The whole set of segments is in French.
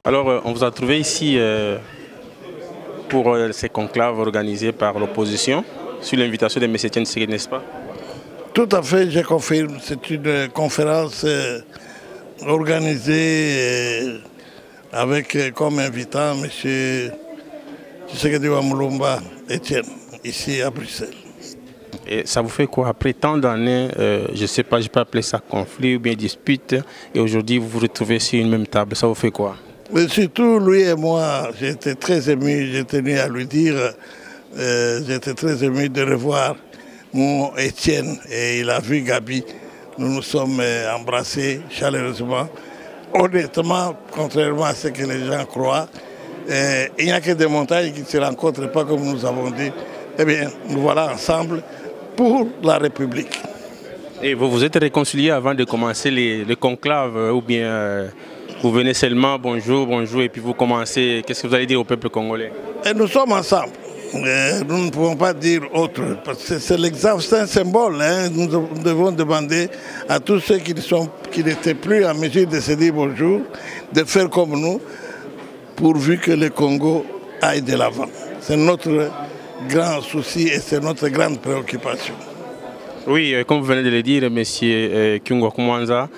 Alors, on vous a trouvé ici pour ces conclaves organisés par l'opposition, sur l'invitation de M. Tshisekedi, n'est-ce pas? Tout à fait, je confirme. C'est une conférence organisée avec comme invitant M. Tshisekedi Wamulumba Etienne, ici à Bruxelles. Et ça vous fait quoi après tant d'années, je ne sais pas, je peux appeler ça conflit ou bien dispute, et aujourd'hui vous vous retrouvez sur une même table, ça vous fait quoi? Mais surtout, lui et moi, j'étais très ému, j'ai tenu à lui dire, j'étais très ému de revoir mon Étienne, et il a vu Gabi. Nous nous sommes embrassés chaleureusement. Honnêtement, contrairement à ce que les gens croient, il n'y a que des montagnes qui ne se rencontrent pas comme nous avons dit. Eh bien, nous voilà ensemble pour la République. Et vous vous êtes réconciliés avant de commencer les conclaves ou bien vous venez seulement bonjour, bonjour et puis vous commencez, qu'est-ce que vous allez dire au peuple congolais? Et nous sommes ensemble. Nous ne pouvons pas dire autre, parce que c'est l'exemple, c'est un symbole. Hein. Nous devons demander à tous ceux qui n'étaient plus en mesure de se dire bonjour, de faire comme nous, pourvu que le Congo aille de l'avant. C'est notre grand souci et c'est notre grande préoccupation. Oui, comme vous venez de le dire, M. Kyungwa Koumanza,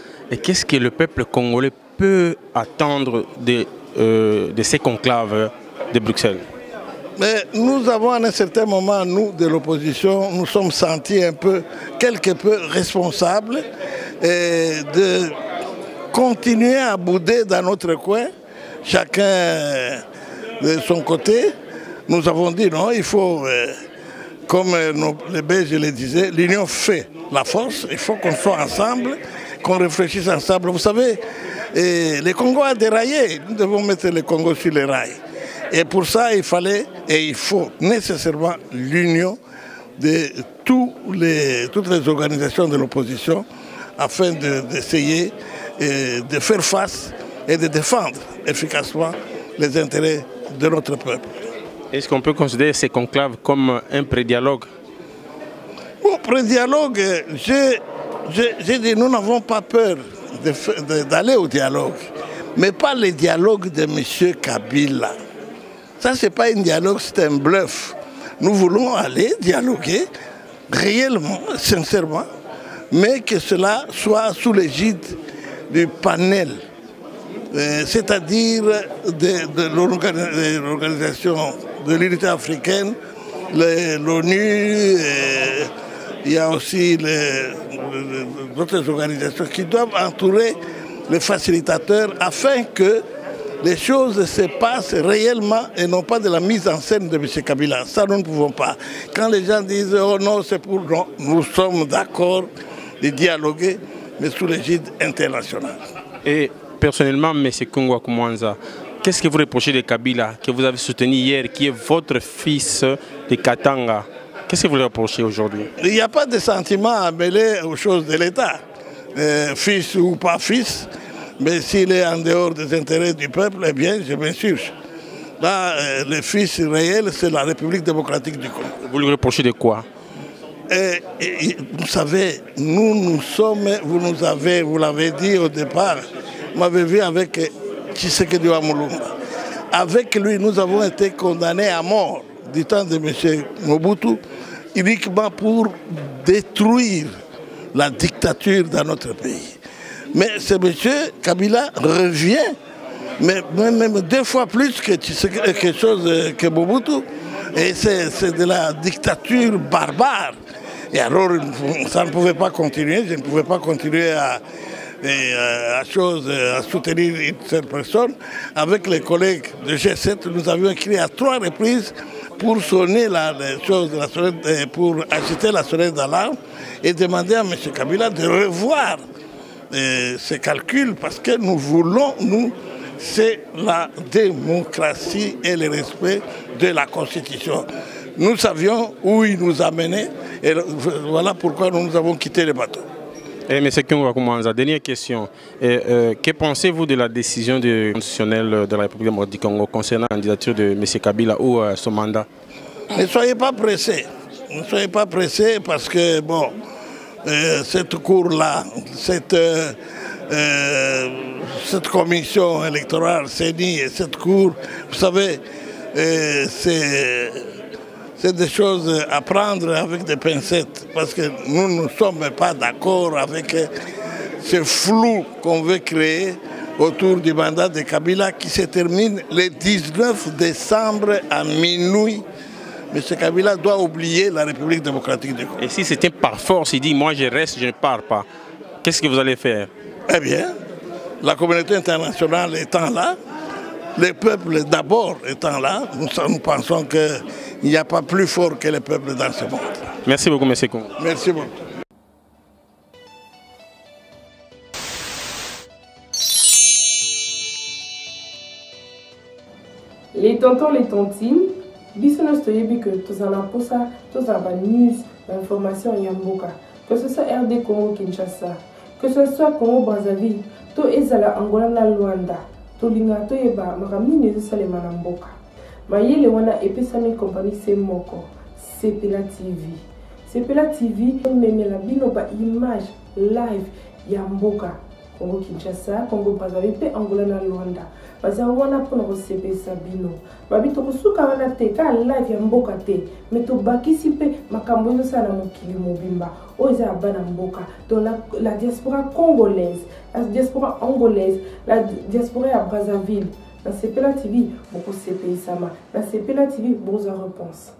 qu'est-ce que le peuple congolais peut attendre de ces conclaves de Bruxelles? Mais nous avons à un certain moment, nous de l'opposition, nous sommes sentis quelque peu responsables de continuer à bouder dans notre coin, chacun de son côté. Nous avons dit non, il faut, comme les Belges le disaient, l'union fait la force, il faut qu'on soit ensemble, qu'on réfléchisse ensemble. Vous savez, le Congo a déraillé, nous devons mettre le Congo sur les rails. Et pour ça, il fallait et il faut nécessairement l'union de toutes les organisations de l'opposition afin d'essayer de faire face et de défendre efficacement les intérêts de notre peuple. Est-ce qu'on peut considérer ces conclaves comme un pré-dialogue? Bon, pré-dialogue, j'ai dit nous n'avons pas peur d'aller au dialogue, mais pas le dialogue de M. Kabila. Ça, ce n'est pas un dialogue, c'est un bluff. Nous voulons aller dialoguer réellement, sincèrement, mais que cela soit sous l'égide du panel, c'est-à-dire de l'organisation de l'unité africaine, l'ONU, il y a aussi d'autres organisations qui doivent entourer les facilitateurs afin que les choses se passent réellement et non pas de la mise en scène de M. Kabila. Ça, nous ne pouvons pas. Quand les gens disent « oh non, c'est pour non », nous sommes d'accord de dialoguer, mais sous l'égide internationale. Et personnellement, M. Kyungwa Koumanza, qu'est-ce que vous reprochez de Kabila, que vous avez soutenu hier, qui est votre fils de Katanga? Qu'est-ce que vous lui reprochez aujourd'hui? Il n'y a pas de sentiment à mêler aux choses de l'État. Fils ou pas fils, mais s'il est en dehors des intérêts du peuple, eh bien, je m'insurge. Là, le fils réel, c'est la République démocratique du Congo. Vous lui reprochez de quoi? Vous savez, nous sommes, vous l'avez dit au départ, vous m'avez vu avec Tshisekedi Wamulumba. Avec lui, nous avons été condamnés à mort du temps de M. Mobutu, uniquement pour détruire la dictature dans notre pays. Mais ce monsieur Kabila revient, mais même 2 fois plus que quelque chose que Mobutu. Et c'est de la dictature barbare. Et alors, ça ne pouvait pas continuer, je ne pouvais pas continuer à soutenir une seule personne. Avec les collègues de G7, nous avions écrit à 3 reprises pour sonner pour agiter la sonnette d'alarme et demander à M. Kabila de revoir ses calculs parce que nous voulons, c'est la démocratie et le respect de la Constitution. Nous savions où il nous amenait et voilà pourquoi nous avons quitté le bateau. M. Kyungwa Koumanza, dernière question. Que pensez-vous de la décision constitutionnelle de la République démocratique du Congo concernant la candidature de M. Kabila ou son mandat? Ne soyez pas pressés. Ne soyez pas pressés parce que, bon, cette cour-là, cette cette commission électorale, CENI et cette cour, vous savez, c'est des choses à prendre avec des pincettes, parce que nous ne sommes pas d'accord avec ce flou qu'on veut créer autour du mandat de Kabila qui se termine le 19 décembre à minuit. M. Kabila doit oublier la République démocratique du Congo. Et si c'était par force, il dit moi je reste, je ne pars pas, qu'est-ce que vous allez faire? Eh bien, la communauté internationale étant là, les peuples d'abord étant là, nous pensons qu'il n'y a pas plus fort que les peuples dans ce monde. Merci beaucoup, M. Congo. Merci beaucoup. Les tontons, les tontines, biso stoyebi que tous en aposa, tous en news, l'information yamboka. Que ce soit RD Congo Kinshasa, que ce soit Congo Brazzaville, to ezala Angola na Luanda, to linga to yeba makamni nezo sale manamboka. Mayele wana epesami compagnie Semoko, Sepela TV. Sepela TV memela bino ba image live yamboka. Congo Kinshasa, Congo Brazzaville, pe Angola na Luanda. Baza wana pona kosepesa bino. Babi tokosuka wana te ka live ya mboka te. Mais to bakisi pe makambo ezo sala mokili mobimba. Oza ya bana mboka. Donc la diaspora congolaise, la diaspora angolaise, la diaspora ya Brazzaville. Dans Sepela TV, beaucoup sepesa ma. Dans Sepela TV, beaucoup de réponses.